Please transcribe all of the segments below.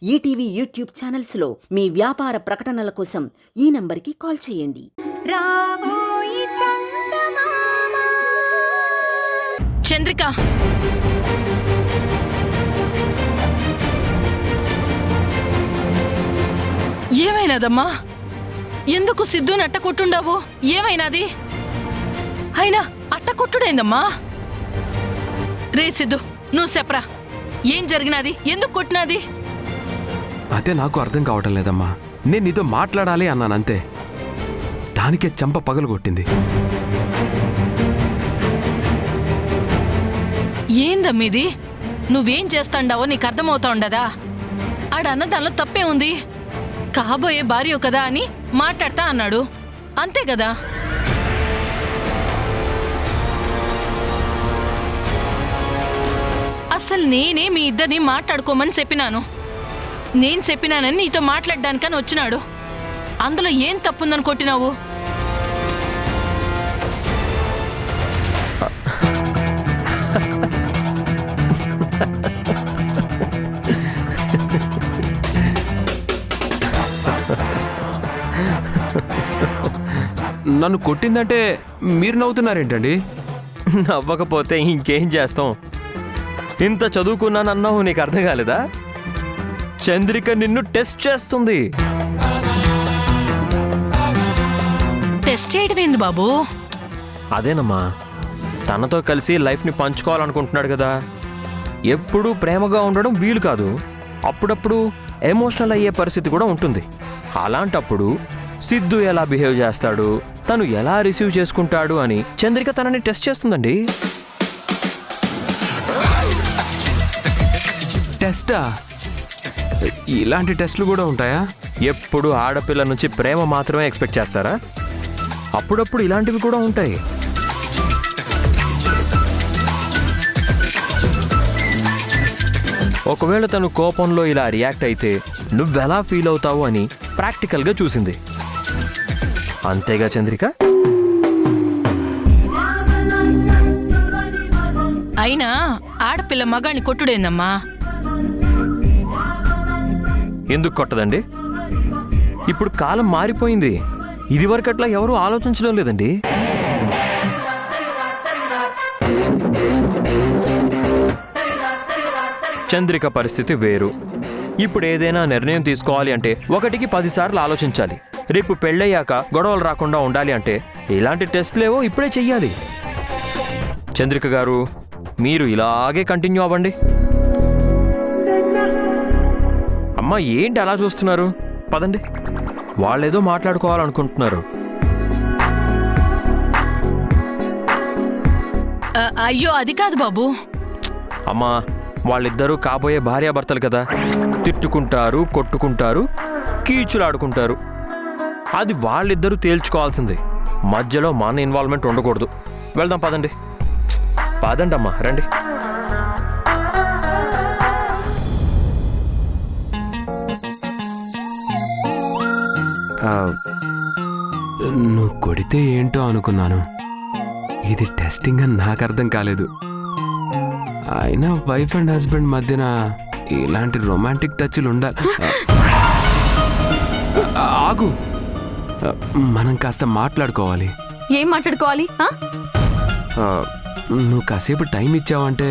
ETV YouTube ఛానల్స్లో మీ వ్యాపార ప్రకటనల కోసం ఈ నంబర్కి కాల్ చేయండి. రాబోయి చందమామ. చంద్రిక, ఏమైనాదమ్మా? ఎందుకు సిద్ధుని అట్ట కొట్టుండావు? ఏమైనాది? అయినా అట్ట కొట్టుడైందమ్మా? రే సిద్ధు, నువ్వు చెప్పరా, ఏం జరిగినది? ఎందుకు కొట్టినాది? అదే నాకు అర్థం కావటం లేదమ్మా. నేను నీతో మాట్లాడాలి అన్నానంతే, దానికే చంప పగలు కొట్టింది. ఏందమ్మీది? నువ్వేం చేస్తాండావో నీకు అర్థమవుతా ఉండదా? ఆడన్న దానిలో తప్పే ఉంది. కాబోయే భార్య కదా అని మాట్లాడతా అన్నాడు, అంతే కదా? అసలు నేనే మీ ఇద్దరిని మాట్లాడుకోమని చెప్పినాను. నేను చెప్పినానని నీతో మాట్లాడడానికని వచ్చినాడు. అందులో ఏం తప్పుందని కొట్టినావు? నన్ను కొట్టిందంటే మీరు నవ్వుతున్నారేంటండి? నవ్వకపోతే ఇంకేం చేస్తాం? ఇంత చదువుకున్నానన్నావు, నీకు అర్థం కాలేదా? చంద్రిక నిన్ను టెస్ట్ చేస్తుంది. టెస్ట్ చేయడమేంది బాబు? అదేనమ్మా, తనతో కలిసి లైఫ్ని పంచుకోవాలనుకుంటున్నాడు కదా. ఎప్పుడూ ప్రేమగా ఉండడం వీలు కాదు, అప్పుడప్పుడు ఎమోషనల్ అయ్యే పరిస్థితి కూడా ఉంటుంది. అలాంటప్పుడు సిద్ధు ఎలా బిహేవ్ చేస్తాడు, తను ఎలా రిసీవ్ చేసుకుంటాడు అని చంద్రిక తనని టెస్ట్ చేస్తుందండి. టెస్టా? ఇలాంటి టెస్టులు కూడా ఉంటాయా? ఎప్పుడు ఆడపిల్ల నుంచి ప్రేమ మాత్రమే ఎక్స్పెక్ట్ చేస్తారా? అప్పుడప్పుడు ఇలాంటివి కూడా ఉంటాయి. ఒకవేళ తను కోపంలో ఇలా రియాక్ట్ అయితే నువ్వెలా ఫీల్ అవుతావు అని ప్రాక్టికల్గా చూసింది. అంతేగా చంద్రిక? అయినా ఆడపిల్ల మగాన్ని కొట్టుడేందమ్మా? ఎందుకు కొట్టదండి? ఇప్పుడు కాలం మారిపోయింది. ఇదివరకట్లా ఎవరూ ఆలోచించడం లేదండి. చంద్రిక పరిస్థితి వేరు. ఇప్పుడు ఏదైనా నిర్ణయం తీసుకోవాలి అంటే 1కి 10 సార్లు ఆలోచించాలి. రేపు పెళ్ళయ్యాక గొడవలు రాకుండా ఉండాలి అంటే ఇలాంటి టెస్ట్లేవో ఇప్పుడే చెయ్యాలి. చంద్రిక గారు, మీరు ఇలాగే కంటిన్యూ అవ్వండి. అమ్మా, ఏంటి అలా చూస్తున్నారు? పదండి, వాళ్ళేదో మాట్లాడుకోవాలనుకుంటున్నారు. అయ్యో, అది కాదు బాబు. అమ్మా, వాళ్ళిద్దరూ కాబోయే భార్యాభర్తలు కదా. తిట్టుకుంటారు, కొట్టుకుంటారు, కీచులాడుకుంటారు. అది వాళ్ళిద్దరూ తేల్చుకోవాల్సింది. మధ్యలో మన ఇన్వాల్వ్మెంట్ ఉండకూడదు. వెళ్దాం, పదండి. పదండి అమ్మా, రండి. నువ్వు కొడితే ఏంటో అనుకున్నాను. ఇది టెస్టింగ్ అని నాకు అర్థం కాలేదు. అయినా వైఫ్ అండ్ హస్బెండ్ మధ్యన ఇలాంటి రొమాంటిక్ టచ్లు ఉండాలి. ఆగు, మనం కాస్త మాట్లాడుకోవాలి. ఏం మాట్లాడుకోవాలి? నువ్వు కాసేపు టైం ఇచ్చావంటే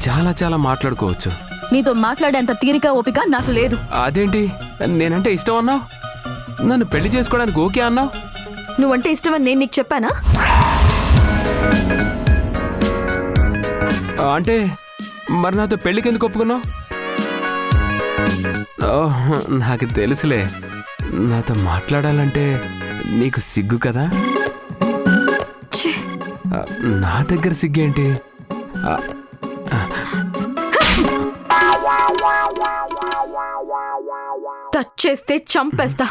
చాలా చాలా మాట్లాడుకోవచ్చు. నీతో మాట్లాడేంత తీరిక ఓపిక నాకు లేదు. అదేంటి, నేనంటే ఇష్టం అన్నావు, నన్ను పెళ్లి చేసుకోవడానికి ఓకే అన్నావు. నువ్వంటే ఇష్టమని నేను నీకు చెప్పానా? అంటే మరి నాతో పెళ్లికి ఎందుకు ఒప్పుకున్నావు? నాకు తెలుసులే, నాతో మాట్లాడాలంటే నీకు సిగ్గు కదా. నా దగ్గర సిగ్గేంటి? టచ్ చేస్తే చంపేస్తా.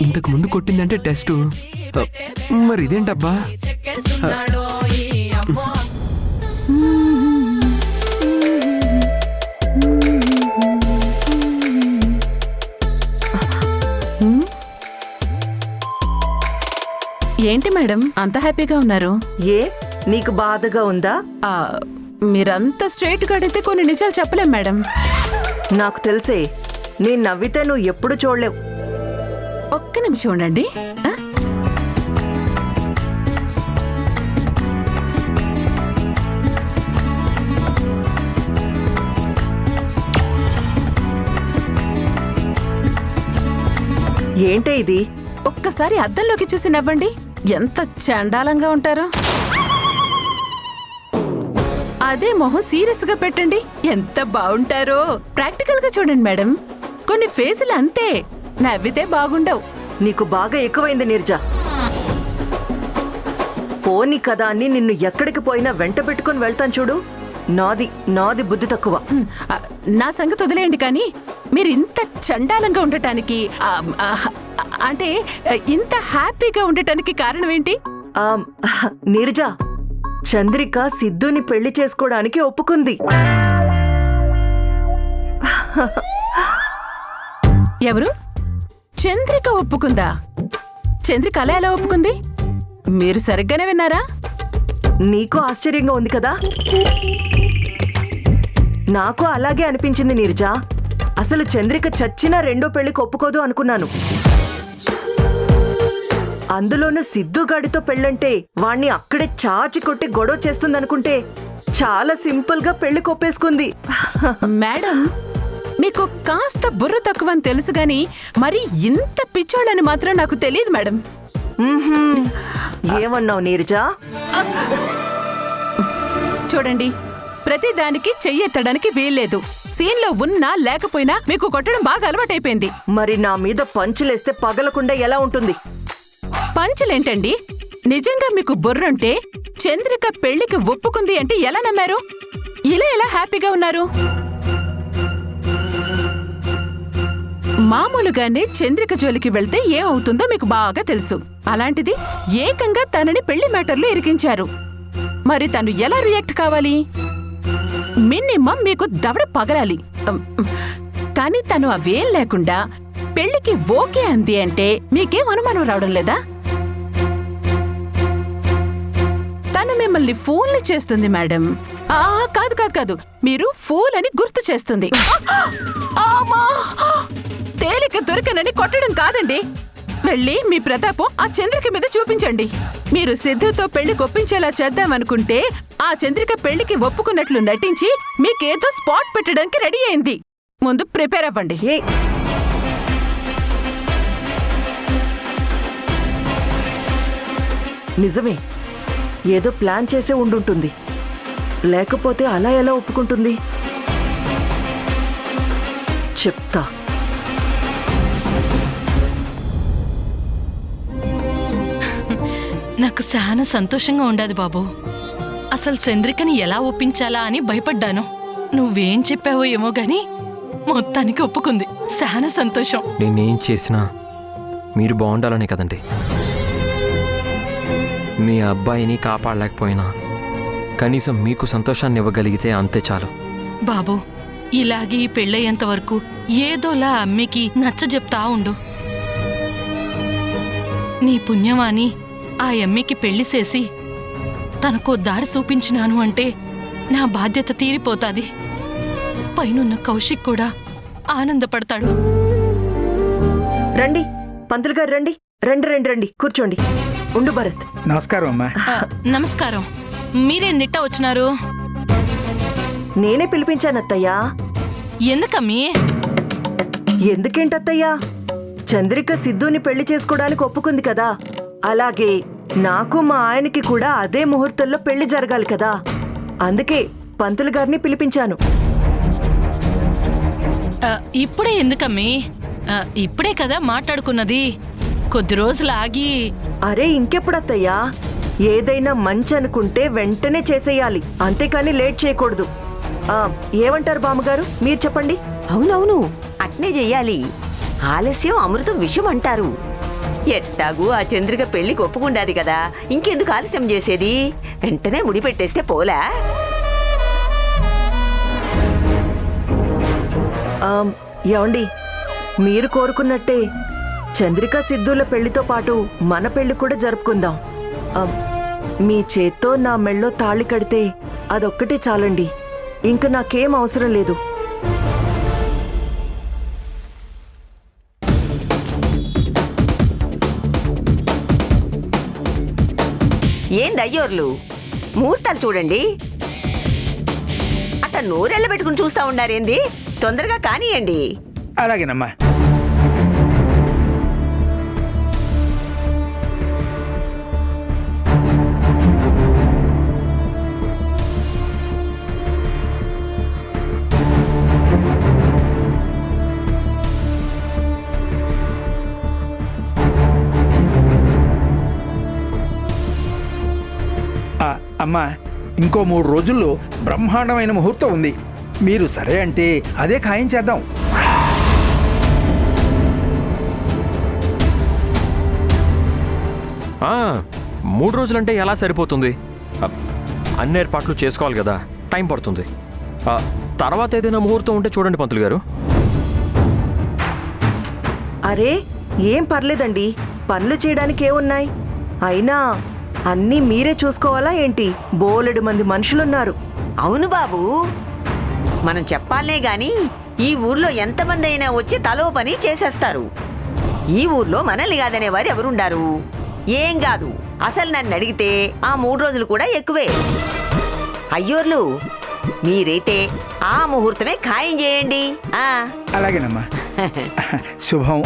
ఇంతకు ముందు కొట్టిందంటే టెస్టు, మరి ఇదేంటబ్బా? ఏంటి మేడం అంత హ్యాపీగా ఉన్నారు? ఏ నీకు బాధగా ఉందా? మీరంతా స్ట్రైట్ గా అడిగితే కొన్ని నిజాలు చెప్పలేం మేడం. నాకు తెలిసే, నేను నవ్వితే నువ్వు ఎప్పుడు చూడలేవు. ఒక్క నిమిషం ఉండండి. ఆ? ఏంటే ఇది? ఒక్కసారి అద్దంలోకి చూసి నవ్వండి. ఎంత చండాలంగా ఉంటారో. అదే మొహం సీరియస్ గా పెట్టండి, ఎంత బాగుంటారో. ప్రాక్టికల్ గా చూడండి మేడం. కొన్ని ఫేసులు అంతే, నవ్వితే బాగుండవు. నీకు బాగా ఎక్కువైంది నీర్జా. పోనీ కదా అని నిన్ను ఎక్కడికి పోయినా వెంట పెట్టుకుని వెళ్తాను చూడు. నాది బుద్ధి తక్కువ. ఆ, నా సంగతి వదిలేయండి, కానీ మీరు ఇంత చండాలంగా ఉండటానికి అంటే ఇంత హ్యాపీగా ఉండటానికి కారణం ఏంటి? నీర్జా, చంద్రిక సిద్ధుని పెళ్లి చేసుకోవడానికి ఒప్పుకుంది. ఎవరు? చంద్రిక ఒప్పుకుందా? చంద్రిక అలా ఎలా ఒప్పుకుంది? మీరు సరిగ్గానే విన్నారా? నీకు ఆశ్చర్యంగా ఉంది కదా? నాకు అలాగే అనిపించింది నీర్జా. అసలు చంద్రిక చచ్చినా రెండో పెళ్లికి ఒప్పుకోదు అనుకున్నాను. అందులోనూ సిద్ధుగాడితో పెళ్ళంటే వాణ్ణి అక్కడే చాచి కొట్టి గొడవ చేస్తుందనుకుంటే చాలా సింపుల్ గా పెళ్లి కొప్పేసుకుంది. మేడం, మీకు కాస్త బుర్ర తక్కువ అని తెలుసు గాని మరి ఇంత పిచ్చోళ్ళని మాత్రం నాకు తెలియదు మేడం. ఏమన్నావు నీర్జా? చూడండి, ప్రతిదానికి చెయ్యెత్తడానికి వీల్లేదు. సీన్లో ఉన్నా లేకపోయినా మీకు కొట్టడం బాగా అలవాటైపోయింది. మరి నా మీద పంచులేస్తే పగలకుండా ఎలా ఉంటుంది? పంచులేంటండి? నిజంగా మీకు బుర్రంటే చంద్రిక పెళ్లికి ఒప్పుకుంది అంటే ఎలా నమ్మారు? ఇలా ఎలా హ్యాపీగా ఉన్నారు? మామూలుగానే చంద్రిక జోలికి వెళ్తే ఏమవుతుందో మీకు బాగా తెలుసు. అలాంటిది ఏకంగా తనని పెళ్లి మ్యాటర్లో ఇరికించారు. మరి తను ఎలా రియాక్ట్ కావాలి? మినిమం మీకు దవడ పగలాలి. కానీ తను అవేం లేకుండా పెళ్లికి ఓకే అంది అంటే మీకేం అనుమానం రావడం లేదా? తను మిమ్మల్ని ఫూల్ని చేస్తుంది మేడం. కాదు కాదు కాదు, మీరు ఫూల్ అని గుర్తు చేస్తుంది. తేలిక దొరికనని కొట్టడం కాదండి. వెళ్ళి మీ ప్రతాపం ఆ చంద్రిక మీద చూపించండి. మీరు సిద్ధుతో పెళ్లి కొప్పించేలా చేద్దామనుకుంటే ఆ చంద్రిక పెళ్లికి ఒప్పుకున్నట్లు నటించి మీకేదో స్పాట్ పెట్టడానికి రెడీ అయింది. ముందు ప్రిపేర్ అవ్వండి. నిజమే, ఏదో ప్లాన్ చేసే ఉండుంటుంది. లేకపోతే అలా ఎలా ఒప్పుకుంటుంది? చెప్తా. నాకు చాలా సంతోషంగా ఉండదు బాబు. అసలు చంద్రికని ఎలా ఒప్పించాలా అని భయపడ్డాను. నువ్వేం చెప్పావో ఏమో గాని మొత్తానికి ఒప్పుకుంది. చాలా సంతోషం. నేనేం చేసినా మీరు బాగుండాలనే కదండి. మీ అబ్బాయిని కాపాడలేకపోయినా కనీసం మీకు సంతోషాన్ని ఇవ్వగలిగితే అంతే చాలు. బాబు, ఇలాగే ఈ పెళ్ళయ్యేంత వరకు ఏదోలా అమ్మికి నచ్చజెప్తా ఉండు. నీ పుణ్యమాని ఆ అమ్మికి పెళ్లి చేసి తనకో దారి చూపించినాను అంటే నా బాధ్యత తీరిపోతాది. పైనున్న కౌశిక్ కూడా ఆనందపడతాడు. రండి పంతులు గారు, రండి రండి రండి రండి, కూర్చోండి. ఉండు భరత్. నమస్కారం అమ్మా. నమస్కారం. మీరేం నిట్ట వచ్చినారు? నేనే పిలిపించానత్తయ్యా. ఎందుకమ్మీ? ఎందుకేంటత్తయ్యా, చంద్రిక సిద్ధుని పెళ్లి చేసుకోవడానికి ఒప్పుకుంది కదా, అలాగే నాకు మా ఆయనకి కూడా అదే ముహూర్తంలో పెళ్లి జరగాలి కదా. అందుకే పంతులు గారిని పిలిపించాను. ఇప్పుడే ఎందుకమ్మీ? ఇప్పుడే కదా మాట్లాడుకున్నది. కొద్ది రోజులు ఆగి. అరే ఇంకెప్పుడత్తయ్యా, ఏదైనా మంచి అనుకుంటే వెంటనే చేసేయాలి, అంతేకాని లేట్ చేయకూడదు. ఏమంటారు బామ్మగారు, మీరు చెప్పండి. అవునవును, అట్నే చెయ్యాలి. ఆలస్యం అమృతం విషం అంటారు. ఎట్టాగు ఆ చంద్రిక పెళ్లికి ఒప్పుకుండాది కదా, ఇంకెందుకు ఆలస్యం చేసేది? వెంటనే ముడిపెట్టేస్తే పోలా? ఏమండి, మీరు కోరుకున్నట్టే చంద్రిక సిద్ధుల పెళ్లితో పాటు మన పెళ్లి కూడా జరుపుకుందాం. మీ చేత్తో నా మెళ్ళో తాళి కడితే అదొక్కటే చాలండి. ఇంక నాకేం అవసరం లేదు. ఏంది అయ్యోర్లు, ముహూర్తాలు చూడండి. అట్ట నోరెళ్ళ పెట్టుకుని చూస్తా ఉండారేంది? తొందరగా కానియండి. అలాగేనమ్మా. అమ్మా, ఇంకో 3 రోజుల్లో బ్రహ్మాండమైన ముహూర్తం ఉంది. మీరు సరే అంటే అదే ఖాయం చేద్దాం. ఆ, 3 రోజులంటే ఎలా సరిపోతుంది? అన్ని ఏర్పాట్లు చేసుకోవాలి కదా, టైం పడుతుంది. తర్వాత ఏదైనా ముహూర్తం ఉంటే చూడండి పంతులు గారు. అరే, ఏం పర్లేదండి. పనులు చేయడానికి ఏమున్నాయి? అయినా అన్నీ మీరే చూసుకోవాలా ఏంటి? బోలెడు మంది మనుషులున్నారు. అవును బాబు, మనం చెప్పాలనే గాని ఈ ఊర్లో ఎంతమంది అయినా వచ్చి తలో పని చేసేస్తారు. ఈ ఊర్లో మనల్ని కాదనేవారు ఎవరుండారు? ఏం కాదు, అసలు నన్ను అడిగితే ఆ 3 రోజులు కూడా ఎక్కువే. అయ్యోర్లు, మీరైతే ఆ ముహూర్తమే ఖాయం చేయండి. అలాగేనమ్మా. శుభం.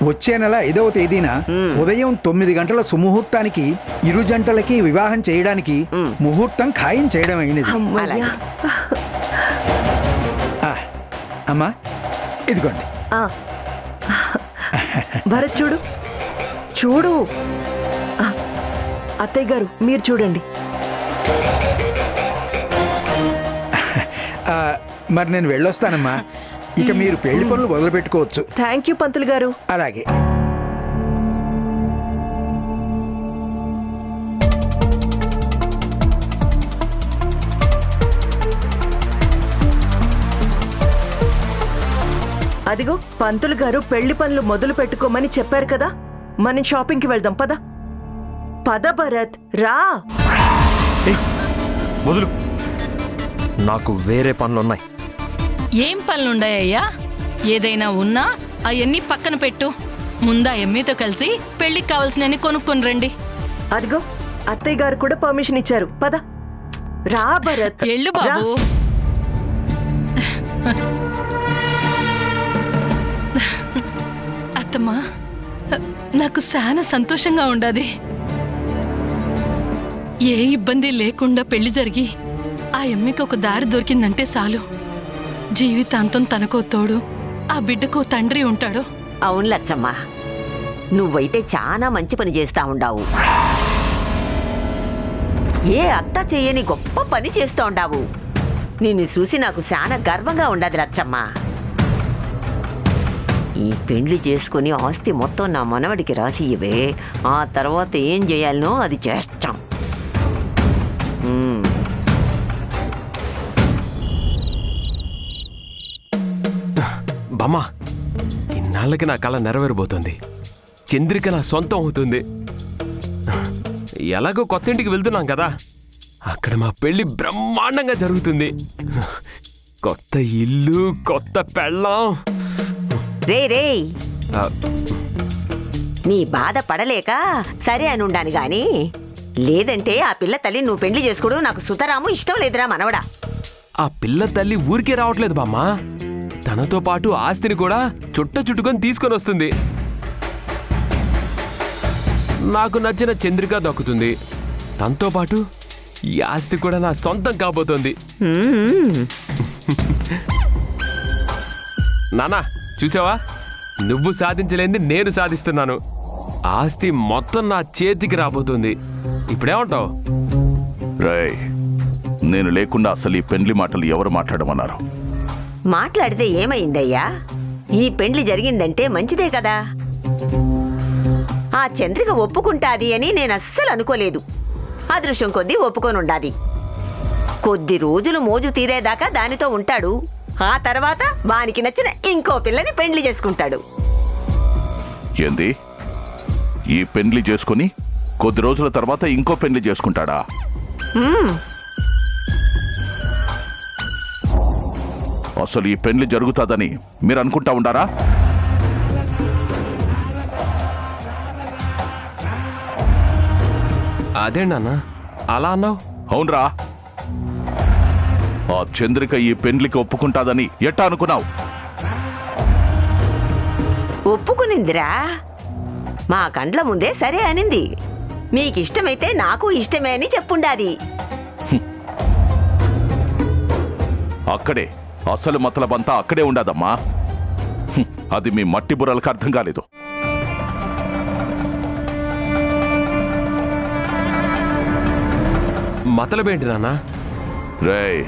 వచ్చే నెల 5వ తేదీన ఉదయం 9 గంటల సుముహూర్తానికి ఇరు జంటలకి వివాహం చేయడానికి ముహూర్తం ఖాయం చేయడం అయినది. అమ్మయ్యా. అమ్మా, ఇదిగోండి. ఆ. భరత్ చూడు చూడు. అత్తయ్య గారు మీరు చూడండి. మరి నేను వెళ్ళొస్తానమ్మా. ఇక మీరు పెళ్లి పనులు మొదలు పెట్టుకోవచ్చు. థ్యాంక్ యూ పంతులు గారు. అలాగే. అదిగో పంతులు గారు పెళ్లి పనులు మొదలు పెట్టుకోమని చెప్పారు కదా. మనం షాపింగ్కి వెళ్దాం. పద పద భరత్, రా. వదులు, నాకు వేరే పనులున్నాయి. ఏం పనులుండాయ్యా? ఏదైనా ఉన్నా అవన్నీ పక్కన పెట్టు. ముందా ఎమ్మితో కలిసి పెళ్లికి కావాల్సినవి కొనుక్కొని రండి. అదిగో అత్తయ్య గారు కూడా పర్మిషన్ ఇచ్చారు. పద రా భరత్. ఎళ్ళు బాబు. అత్తమ్మా, నాకు చాలా సంతోషంగా ఉండాది. ఏ ఇబ్బంది లేకుండా పెళ్లి జరిగి ఆ ఎమ్మికి ఒక దారి దొరికిందంటే చాలు. జీవితాంతం తనకో తోడు, ఆ బిడ్డకో తండ్రి ఉంటాడు. అవును లచ్చమ్మ, నువ్వైతే చాలా మంచి పని చేస్తా ఉండావు. ఏ అత్త చెయ్యని గొప్ప పని చేస్తూ ఉండావు. నిన్ను చూసి నాకు చాలా గర్వంగా ఉండదు లచ్చమ్మ. ఈ పెళ్లి చేసుకుని ఆస్తి మొత్తం నా మనవడికి రాసి ఇవే. ఆ తర్వాత ఏం చేయాలనో అది చేస్తాం. బామ్మా, ఇన్నాళ్ళకి నా కళ నెరవేరబోతుంది. చంద్రిక నా సొంతం అవుతుంది. ఎలాగో కొత్త ఇంటికి వెళ్తున్నాం కదా, అక్కడ మా పెళ్లి బ్రహ్మాండంగా జరుగుతుంది. కొత్త ఇల్లు, కొత్త పెళ్ళాం. రే నీ బాధ పడలేక సరే అని ఉండాను గాని, లేదంటే ఆ పిల్ల తల్లి నువ్వు పెళ్లి చేసుకోవడం నాకు సుతరాము ఇష్టం లేదురా మనవడా. ఆ పిల్ల తల్లి ఊరికే రావట్లేదు బామ్మా, తనతో పాటు ఆస్తిని కూడా చుట్టుకొని తీసుకొని వస్తుంది. నాకు నచ్చిన చంద్రిక దక్కుతుంది. తనతో పాటు ఈ ఆస్తి కూడా నా సొంతం కాబోతోంది. నానా చూసావా, నువ్వు సాధించలేంది నేను సాధిస్తున్నాను. ఆస్తి మొత్తం నా చేతికి రాబోతుంది. ఇప్పుడేమంటావు? రేయ్, నేను లేకుండా అసలు ఈ పెండ్లి మాటలు ఎవరు మాట్లాడమన్నారు? మాట్లాడితే ఏమైందయ్యా? ఈ పెండ్లి జరిగిందంటే మంచిదే కదా. ఆ చంద్రిక ఒప్పుకుంటాది అని నేను అస్సలు అనుకోలేదు. అదృష్టం కొద్దీ ఒప్పుకొనుండాది. కొద్ది రోజులు మోజు తీరేదాకా దానితో ఉంటాడు. ఆ తర్వాత వానికి నచ్చిన ఇంకో పిల్లని పెండ్లి చేసుకుంటాడు. ఏంది? ఈ పెండ్లి చేసుకుని కొద్ది రోజుల తర్వాత ఇంకో పెండ్లి చేసుకుంటాడా? అసలు ఈ పెళ్లి జరుగుతాదని మీరు అనుకుంటా ఉండారా? అదే నాన్న అలా అన్నావు. అవునరా, ఆ చంద్రిక ఈ పెండ్లికి ఒప్పుకుంటాదని ఎట్టా అనుకున్నావు? ఒప్పుకునిందిరా. మా కండ్ల ముందే సరే అనింది. మీకిష్టమైతే నాకు ఇష్టమే అని చెప్పుండాది. అక్కడే అసలు మతలబంతా అక్కడే ఉండదమ్మా. అది మీ మట్టి బుర్రలకు అర్థం కాలేదు. మతలబేంటి నాన్న? రేయ్,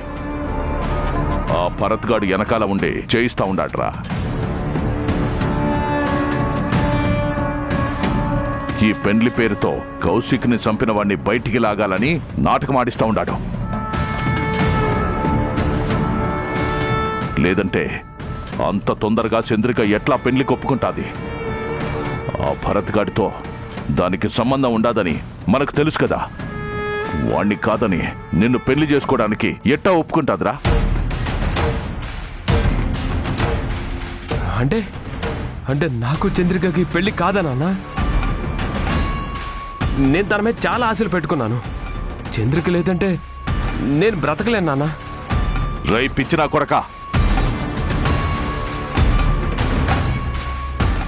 ఆ భరత్ గాడు వెనకాల ఉండి చేయిస్తా ఉండాడ్రా. ఈ పెండ్లి పేరుతో కౌశిక్ని చంపిన వాడిని బయటికి లాగాలని నాటకం ఆడిస్తా ఉండాడు. లేదంటే అంత తొందరగా చంద్రిక ఎట్లా పెండ్లికి ఒప్పుకుంటాది? ఆ భరత్ గాడితో దానికి సంబంధం ఉండదని మనకు తెలుసు కదా. వాణ్ణి కాదని నిన్ను పెళ్లి చేసుకోవడానికి ఎట్టా ఒప్పుకుంటాదిరా? అంటే అంటే నాకు చంద్రికకి పెళ్లి కాదా నాన్న? నేను తన మీద చాలా ఆశలు పెట్టుకున్నాను. చంద్రిక లేదంటే నేను బ్రతకలేను నాన్న. రై పిచ్చినా కొడక,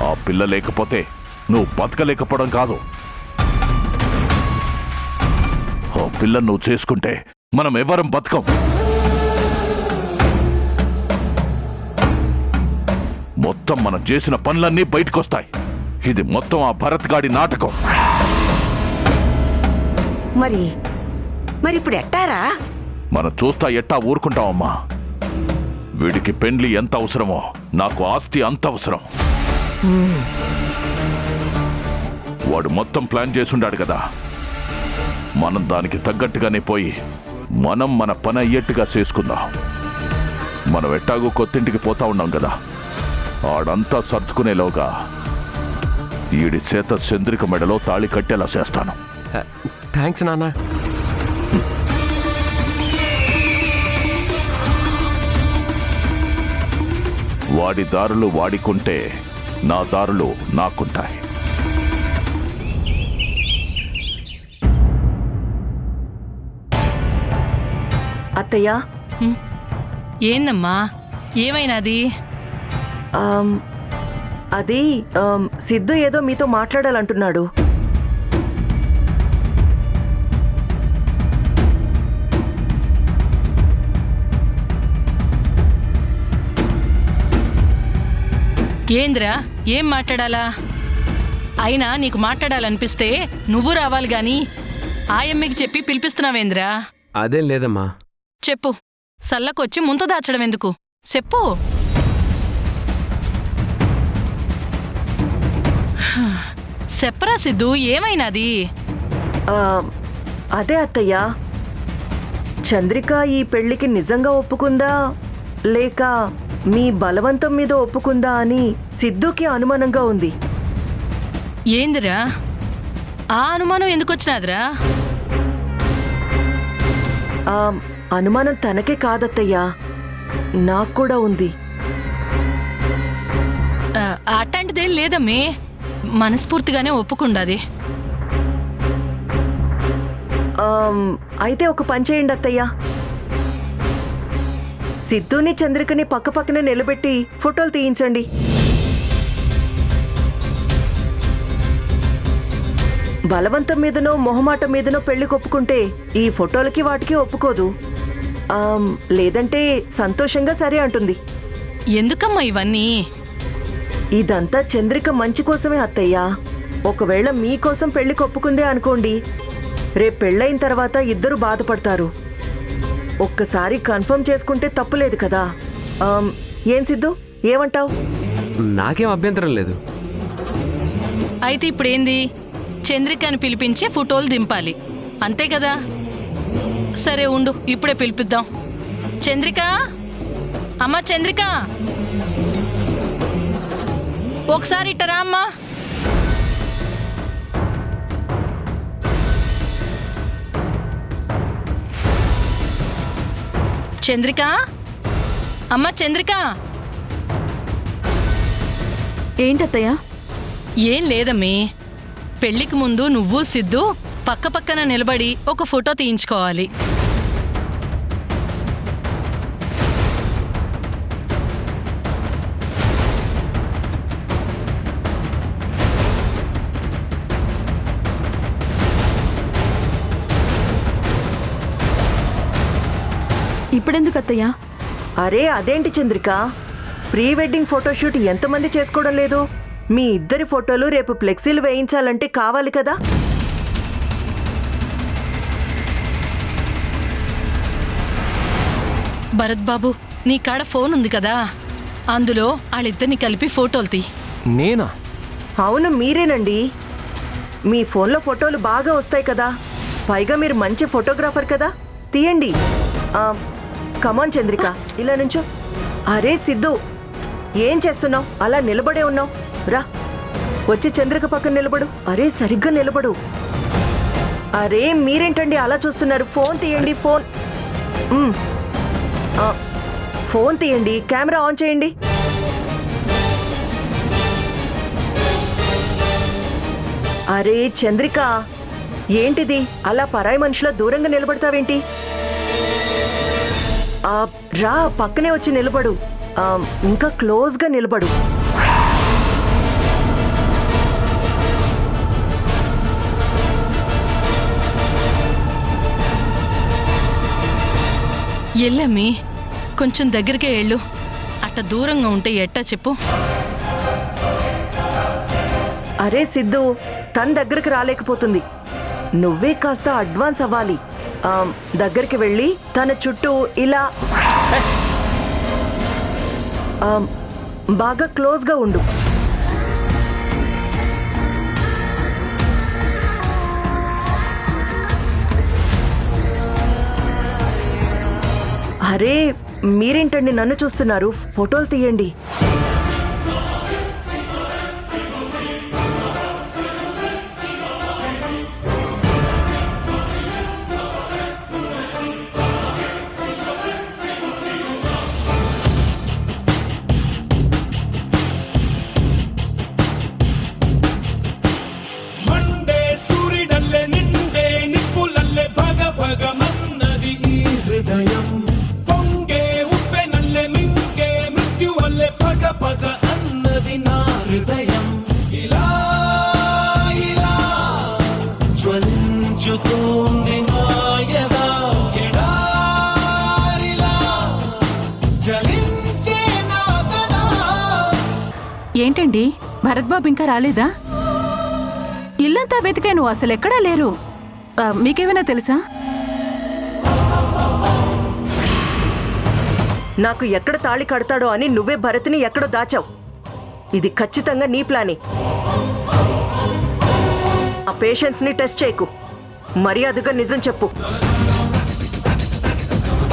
ఆ పిల్ల లేకపోతే నువ్వు బతకలేకపోవడం కాదు, ఆ పిల్ల నువ్వు చేసుకుంటే మనం ఎవరం బతకం. మొత్తం మనం చేసిన పనులన్నీ బయటకొస్తాయి. ఇది మొత్తం ఆ భరత్ గాడి నాటకం. మరి ఇప్పుడు ఎట్టారా? మనం చూస్తా ఎట్టా ఊరుకుంటామమ్మా. వీడికి పెండ్లి ఎంత అవసరమో నాకు ఆస్తి అంత అవసరం. వాడు మొత్తం ప్లాన్ చేసుండాడు కదా. మనం దానికి తగ్గట్టుగానే పోయి మనం మన పని అయ్యేట్టుగా చేసుకుందాం. మనం ఎట్టాగో కొత్తింటికి పోతా ఉన్నాం కదా. ఆడంతా సర్దుకునేలోగా ఈడి చేత చంద్రిక మెడలో తాళి కట్టేలా చేస్తాను. థ్యాంక్స్ నాన్న. వాడి దారులు వాడికుంటే నా దారులు నాకుంటాయి. అత్తయ్య, ఏందమ్మా, ఏమైనాది? అది సిద్ధు ఏదో మీతో మాట్లాడాలంటున్నాడు. ఏంద్రా, ఏం మాట్లాడాలా? అయినా నీకు మాట్లాడాలనిపిస్తే నువ్వు రావాలి గాని ఆయమ్మకి చెప్పి పిలిపిస్తున్నావేంద్రా? అదేం లేదమ్మా. చెప్పు. సల్లకొచ్చి ముంత దాచడం ఎందుకు? చెప్పు. చెప్పరా సిద్ధు, ఏమైనాది? అదే అత్తయ్య, చంద్రిక ఈ పెళ్లికి నిజంగా ఒప్పుకుందా లేక మీ బలవంతం మీద ఒప్పుకుందా అని సిద్ధుకి అనుమానంగా ఉంది. ఏందిరా, ఆ అనుమానం ఎందుకొచ్చినాదిరా? అనుమానం తనకే కాదత్తయ్యా, నాకు కూడా ఉంది. అట్లాంటిదేం లేదమ్మే, మనస్ఫూర్తిగానే ఒప్పుకుండాది. అయితే ఒక పని చేయండి అత్తయ్య, సిద్ధుని చంద్రికని పక్కపక్కనే నిలబెట్టి ఫోటోలు తీయించండి. బలవంతం మీదనో మొహమాటం మీదనో పెళ్లి కొప్పుకుంటే ఈ ఫోటోలకి వాటికి ఒప్పుకోదు. లేదంటే సంతోషంగా సరే అంటుంది. ఎందుకమ్మా ఇవన్నీ? ఇదంతా చంద్రిక మంచి కోసమే అత్తయ్యా. ఒకవేళ మీకోసం పెళ్లి కొప్పుకుందే అనుకోండి, రేపు పెళ్ళైన తర్వాత ఇద్దరు బాధపడతారు. ఒక్కసారి కన్ఫర్మ్ చేసుకుంటే తప్పులేదు కదా. ఏం సిద్ధు, ఏమంటావు? నాకేం అభ్యంతరం లేదు. అయితే ఇప్పుడేంది? చంద్రికని పిలిపించి ఫోటోలు దింపాలి, అంతే కదా? సరే ఉండు, ఇప్పుడే పిలిపిద్దాం. చంద్రిక, అమ్మా చంద్రిక, ఒకసారి ఇట్టరా అమ్మా. చంద్రిక, అమ్మ చంద్రిక. ఏంటత్తయ్య? ఏం లేదమ్మీ, పెళ్లికి ముందు నువ్వు సిద్ధు పక్క పక్కన నిలబడి ఒక ఫోటో తీయించుకోవాలి. ఇప్పుడెందుకు అత్తయ్య? అరే అదేంటి చంద్రిక, ప్రీ వెడ్డింగ్ ఫోటోషూట్ ఎంతమంది చేసుకోవడం లేదు? మీ ఇద్దరి ఫోటోలు రేపు ఫ్లెక్సీలు వేయించాలంటే కావాలి కదా. భరత్ బాబు, నీ కాడ ఫోన్ ఉంది కదా, అందులో వాళ్ళిద్దరిని కలిపి ఫోటోలు తీ. నేనా? అవును మీరేనండి. మీ ఫోన్లో ఫోటోలు బాగా వస్తాయి కదా, పైగా మీరు మంచి ఫోటోగ్రాఫర్ కదా, తీయండి. కమాన్ చంద్రిక, ఇలా నుంచో. అరే సిద్ధు, ఏం చేస్తున్నావు? అలా నిలబడే ఉన్నావు. రా, వచ్చి చంద్రిక పక్కన నిలబడు. అరే సరిగ్గా నిలబడు. అరే మీరేంటండి అలా చూస్తున్నారు? ఫోన్ తీయండి. ఫోన్ తీయండి, కెమెరా ఆన్ చేయండి. అరే చంద్రిక, ఏంటిది అలా పరాయి మనిషిలో దూరంగా నిలబడతావేంటి? రా, పక్కనే వచ్చి నిలబడు. ఇంకా క్లోజ్గా నిలబడు. ఎల్లమ్మి, కొంచెం దగ్గరికే వెళ్ళు. అట్ట దూరంగా ఉంటే ఎట్టా చెప్పు. అరే సిద్ధు, తన దగ్గరికి రాలేకపోతుంది. నువ్వే కాస్త అడ్వాన్స్ అవ్వాలి. దగ్గరికి వెళ్ళి తన చుట్టూ ఇలా బాగా క్లోజ్గా ఉండు. అరే మీరేంటండి నన్ను చూస్తున్నారు? ఫోటోలు తీయండి. ఏంటండి, భరత్ బాబు ఇంకా రాలేదా? ఇల్లంతా వెతికాను, అసలు ఎక్కడా లేరు. మీకేమైనా తెలుసా? నాకు ఎక్కడ తాళి కడతాడో అని నువ్వే భరత్ని ఎక్కడో దాచావు. ఇది ఖచ్చితంగా నీ ప్లానే. ఆ పేషెంట్స్ని టెస్ట్ చేయకు, మర్యాదగా నిజం చెప్పు.